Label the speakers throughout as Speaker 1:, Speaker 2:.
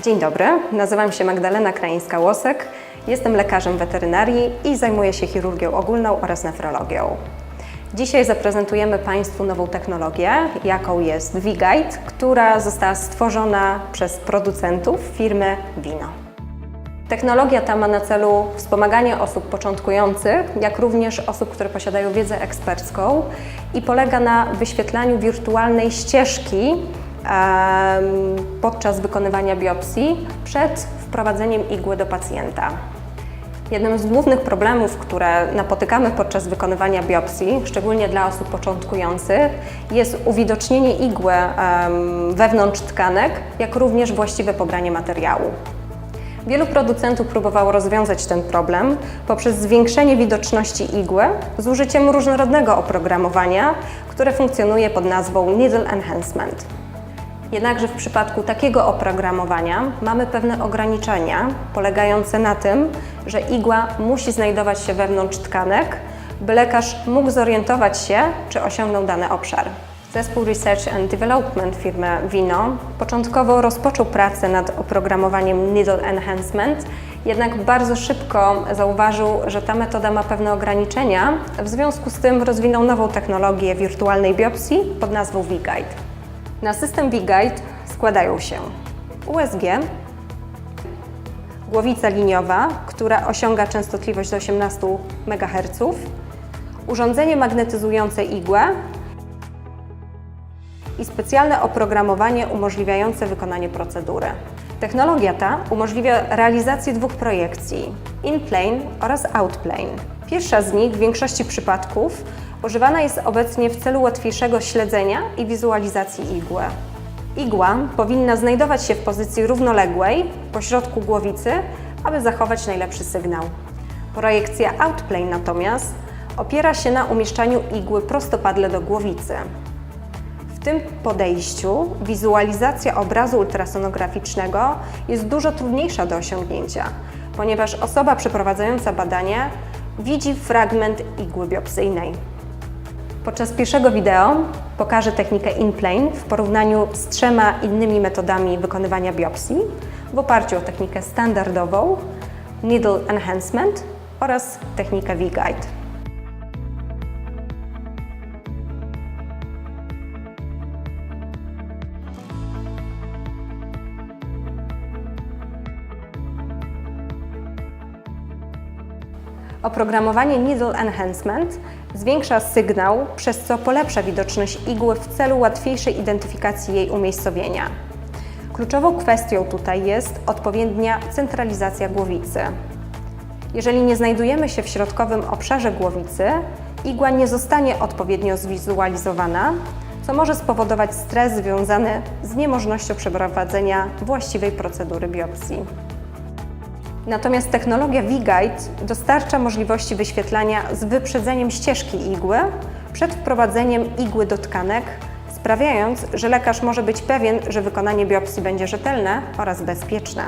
Speaker 1: Dzień dobry, nazywam się Magdalena Krańska-Łosek, jestem lekarzem weterynarii i zajmuję się chirurgią ogólną oraz nefrologią. Dzisiaj zaprezentujemy Państwu nową technologię, jaką jest V-Guide, która została stworzona przez producentów firmy Vino. Technologia ta ma na celu wspomaganie osób początkujących, jak również osób, które posiadają wiedzę ekspercką i polega na wyświetlaniu wirtualnej ścieżki podczas wykonywania biopsji przed wprowadzeniem igły do pacjenta. Jednym z głównych problemów, które napotykamy podczas wykonywania biopsji, szczególnie dla osób początkujących, jest uwidocznienie igły wewnątrz tkanek, jak również właściwe pobranie materiału. Wielu producentów próbowało rozwiązać ten problem poprzez zwiększenie widoczności igły z użyciem różnorodnego oprogramowania, które funkcjonuje pod nazwą Needle Enhancement. Jednakże w przypadku takiego oprogramowania mamy pewne ograniczenia polegające na tym, że igła musi znajdować się wewnątrz tkanek, by lekarz mógł zorientować się, czy osiągnął dany obszar. Zespół Research and Development firmy Vino początkowo rozpoczął pracę nad oprogramowaniem Needle Enhancement, jednak bardzo szybko zauważył, że ta metoda ma pewne ograniczenia, w związku z tym rozwinął nową technologię wirtualnej biopsji pod nazwą V-Guide. Na system V-Guide składają się USG, głowica liniowa, która osiąga częstotliwość do 18 MHz, urządzenie magnetyzujące igłę i specjalne oprogramowanie umożliwiające wykonanie procedury. Technologia ta umożliwia realizację dwóch projekcji in-plane oraz out-plane. Pierwsza z nich w większości przypadków używana jest obecnie w celu łatwiejszego śledzenia i wizualizacji igły. Igła powinna znajdować się w pozycji równoległej pośrodku głowicy, aby zachować najlepszy sygnał. Projekcja outplane natomiast opiera się na umieszczaniu igły prostopadle do głowicy. W tym podejściu wizualizacja obrazu ultrasonograficznego jest dużo trudniejsza do osiągnięcia, ponieważ osoba przeprowadzająca badanie widzi fragment igły biopsyjnej. Podczas pierwszego wideo pokażę technikę in-plane w porównaniu z 3 innymi metodami wykonywania biopsji w oparciu o technikę standardową, Needle Enhancement oraz technikę V-Guide. Oprogramowanie Needle Enhancement zwiększa sygnał, przez co polepsza widoczność igły w celu łatwiejszej identyfikacji jej umiejscowienia. Kluczową kwestią tutaj jest odpowiednia centralizacja głowicy. Jeżeli nie znajdujemy się w środkowym obszarze głowicy, igła nie zostanie odpowiednio zwizualizowana, co może spowodować stres związany z niemożnością przeprowadzenia właściwej procedury biopsji. Natomiast technologia V-Guide dostarcza możliwości wyświetlania z wyprzedzeniem ścieżki igły przed wprowadzeniem igły do tkanek, sprawiając, że lekarz może być pewien, że wykonanie biopsji będzie rzetelne oraz bezpieczne.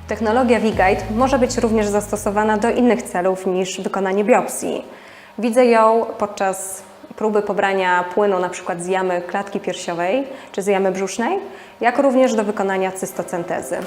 Speaker 1: Technologia V-Guide może być również zastosowana do innych celów niż wykonanie biopsji. Widzę ją podczas próby pobrania płynu np. z jamy klatki piersiowej czy z jamy brzusznej, jak również do wykonania cystocentezy.